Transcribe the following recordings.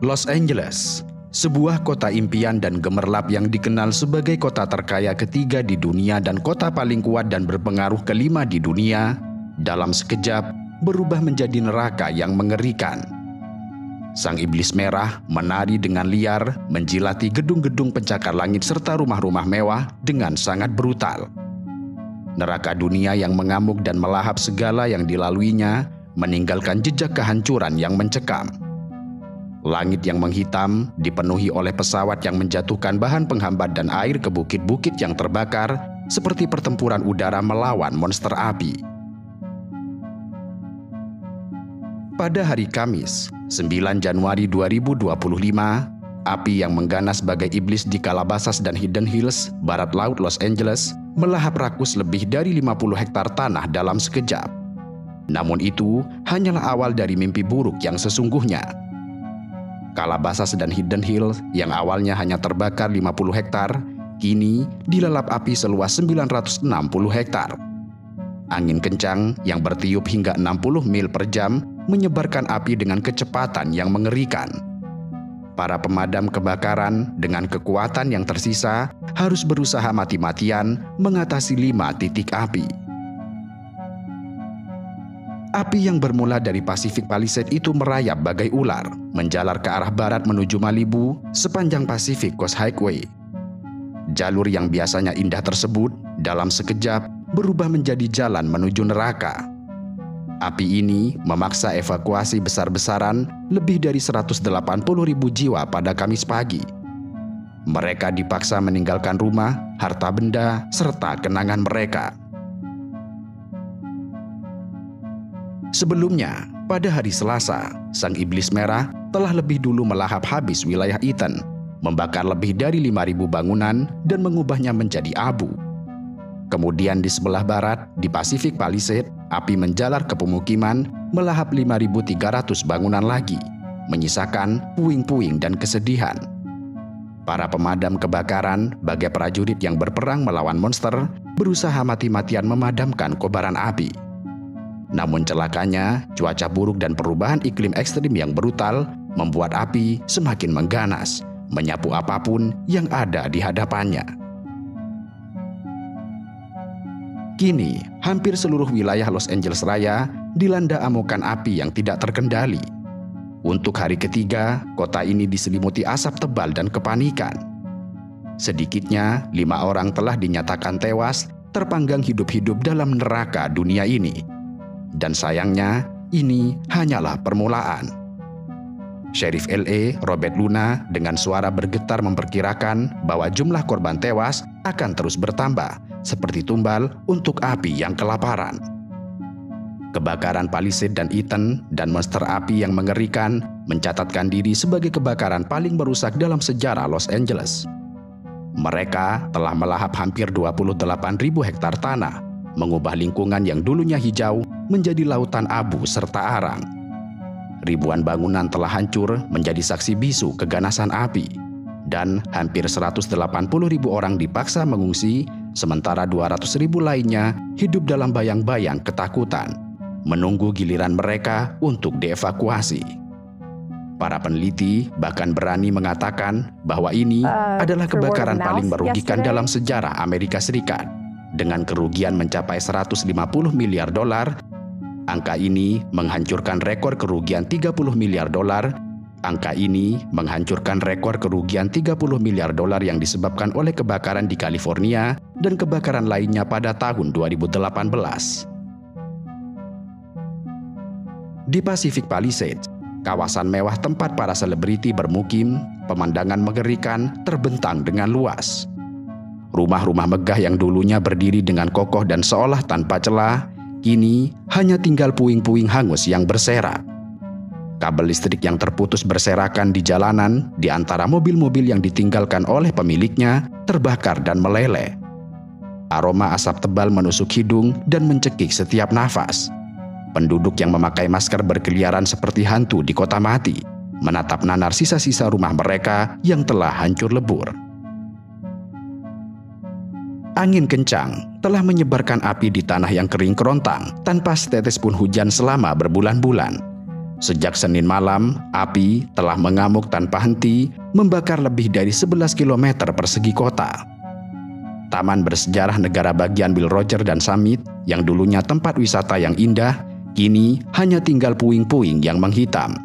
Los Angeles, sebuah kota impian dan gemerlap yang dikenal sebagai kota terkaya ketiga di dunia dan kota paling kuat dan berpengaruh kelima di dunia, dalam sekejap berubah menjadi neraka yang mengerikan. Sang iblis merah menari dengan liar, menjilati gedung-gedung pencakar langit serta rumah-rumah mewah dengan sangat brutal. Neraka dunia yang mengamuk dan melahap segala yang dilaluinya, meninggalkan jejak kehancuran yang mencekam. Langit yang menghitam dipenuhi oleh pesawat yang menjatuhkan bahan penghambat dan air ke bukit-bukit yang terbakar, seperti pertempuran udara melawan monster api. Pada hari Kamis, 9 Januari 2025, api yang mengganas sebagai iblis di Calabasas dan Hidden Hills, barat laut Los Angeles, melahap rakus lebih dari 50 hektar tanah dalam sekejap. Namun itu hanyalah awal dari mimpi buruk yang sesungguhnya. Calabasas dan Hidden Hills yang awalnya hanya terbakar 50 hektar, kini dilalap api seluas 960 hektar. Angin kencang yang bertiup hingga 60 mil per jam menyebarkan api dengan kecepatan yang mengerikan. Para pemadam kebakaran dengan kekuatan yang tersisa harus berusaha mati-matian mengatasi 5 titik api. Api yang bermula dari Pacific Palisades itu merayap bagai ular, menjalar ke arah barat menuju Malibu sepanjang Pacific Coast Highway. Jalur yang biasanya indah tersebut dalam sekejap berubah menjadi jalan menuju neraka. Api ini memaksa evakuasi besar-besaran lebih dari 180.000 jiwa pada Kamis pagi. Mereka dipaksa meninggalkan rumah, harta benda, serta kenangan mereka. Sebelumnya, pada hari Selasa, sang iblis merah telah lebih dulu melahap habis wilayah Eaton, membakar lebih dari 5.000 bangunan dan mengubahnya menjadi abu. Kemudian di sebelah barat, di Pacific Palisades, api menjalar ke pemukiman, melahap 5.300 bangunan lagi, menyisakan puing-puing dan kesedihan. Para pemadam kebakaran, bagai prajurit yang berperang melawan monster, berusaha mati-matian memadamkan kobaran api. Namun celakanya, cuaca buruk dan perubahan iklim ekstrim yang brutal membuat api semakin mengganas, menyapu apapun yang ada di hadapannya. Kini, hampir seluruh wilayah Los Angeles Raya dilanda amukan api yang tidak terkendali. Untuk hari ketiga, kota ini diselimuti asap tebal dan kepanikan. Sedikitnya 5 orang telah dinyatakan tewas, terpanggang hidup-hidup dalam neraka dunia ini. Dan sayangnya, ini hanyalah permulaan. Sheriff LA, Robert Luna, dengan suara bergetar memperkirakan bahwa jumlah korban tewas akan terus bertambah, seperti tumbal untuk api yang kelaparan. Kebakaran Palisades dan Eaton dan monster api yang mengerikan mencatatkan diri sebagai kebakaran paling merusak dalam sejarah Los Angeles. Mereka telah melahap hampir 28.000 hektar tanah, mengubah lingkungan yang dulunya hijau menjadi lautan abu serta arang. Ribuan bangunan telah hancur menjadi saksi bisu keganasan api, dan hampir 180.000 orang dipaksa mengungsi, sementara 200.000 lainnya hidup dalam bayang-bayang ketakutan, menunggu giliran mereka untuk dievakuasi. Para peneliti bahkan berani mengatakan bahwa ini adalah kebakaran paling merugikan dalam sejarah Amerika Serikat, dengan kerugian mencapai 150 miliar dolar. Angka ini menghancurkan rekor kerugian 30 miliar dolar. Angka ini menghancurkan rekor kerugian 30 miliar dolar yang disebabkan oleh kebakaran di California dan kebakaran lainnya pada tahun 2018. Di Pacific Palisades, kawasan mewah tempat para selebriti bermukim, pemandangan mengerikan terbentang dengan luas. Rumah-rumah megah yang dulunya berdiri dengan kokoh dan seolah tanpa celah, kini hanya tinggal puing-puing hangus yang berserak. Kabel listrik yang terputus berserakan di jalanan di antara mobil-mobil yang ditinggalkan oleh pemiliknya terbakar dan meleleh. Aroma asap tebal menusuk hidung dan mencekik setiap nafas. Penduduk yang memakai masker berkeliaran seperti hantu di kota mati, menatap nanar sisa-sisa rumah mereka yang telah hancur lebur. Angin kencang telah menyebarkan api di tanah yang kering kerontang tanpa setetes pun hujan selama berbulan-bulan. Sejak Senin malam, api telah mengamuk tanpa henti, membakar lebih dari 11 km persegi kota. Taman bersejarah negara bagian Will Rogers dan Summit, yang dulunya tempat wisata yang indah, kini hanya tinggal puing-puing yang menghitam.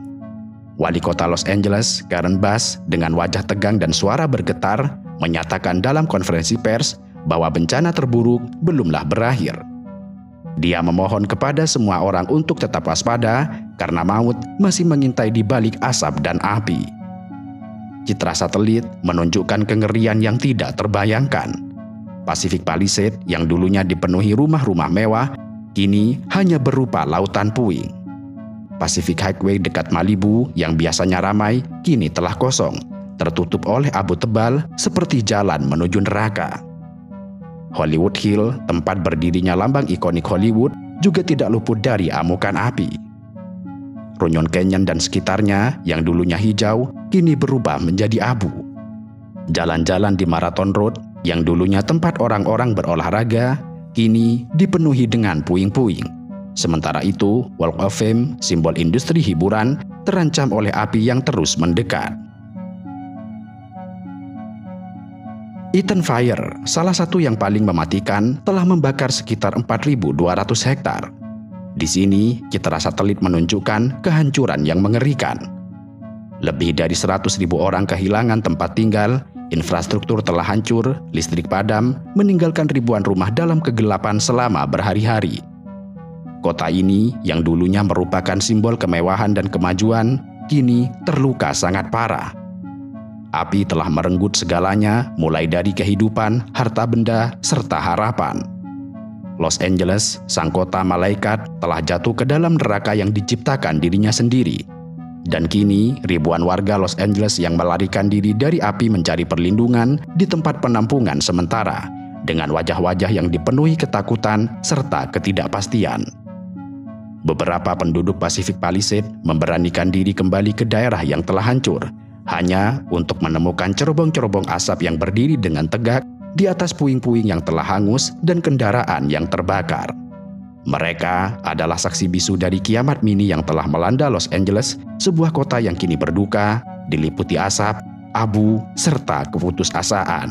Wali kota Los Angeles, Karen Bass, dengan wajah tegang dan suara bergetar, menyatakan dalam konferensi pers bahwa bencana terburuk belumlah berakhir. Dia memohon kepada semua orang untuk tetap waspada karena maut masih mengintai di balik asap dan api. Citra satelit menunjukkan kengerian yang tidak terbayangkan. Pacific Palisades yang dulunya dipenuhi rumah-rumah mewah, kini hanya berupa lautan puing. Pacific Highway dekat Malibu yang biasanya ramai, kini telah kosong, tertutup oleh abu tebal seperti jalan menuju neraka. Hollywood Hill, tempat berdirinya lambang ikonik Hollywood, juga tidak luput dari amukan api. Runyon Canyon dan sekitarnya yang dulunya hijau, kini berubah menjadi abu. Jalan-jalan di Marathon Road, yang dulunya tempat orang-orang berolahraga, kini dipenuhi dengan puing-puing. Sementara itu, Walk of Fame, simbol industri hiburan, terancam oleh api yang terus mendekat. Eaton Fire, salah satu yang paling mematikan, telah membakar sekitar 4.200 hektar. Di sini, citra satelit menunjukkan kehancuran yang mengerikan. Lebih dari 100.000 orang kehilangan tempat tinggal, infrastruktur telah hancur, listrik padam, meninggalkan ribuan rumah dalam kegelapan selama berhari-hari. Kota ini, yang dulunya merupakan simbol kemewahan dan kemajuan, kini terluka sangat parah. Api telah merenggut segalanya, mulai dari kehidupan, harta benda, serta harapan. Los Angeles, sang kota malaikat, telah jatuh ke dalam neraka yang diciptakan dirinya sendiri. Dan kini, ribuan warga Los Angeles yang melarikan diri dari api mencari perlindungan di tempat penampungan sementara, dengan wajah-wajah yang dipenuhi ketakutan serta ketidakpastian. Beberapa penduduk Pacific Palisades memberanikan diri kembali ke daerah yang telah hancur, hanya untuk menemukan cerobong-cerobong asap yang berdiri dengan tegak di atas puing-puing yang telah hangus dan kendaraan yang terbakar. Mereka adalah saksi bisu dari kiamat mini yang telah melanda Los Angeles, sebuah kota yang kini berduka, diliputi asap, abu, serta keputusasaan.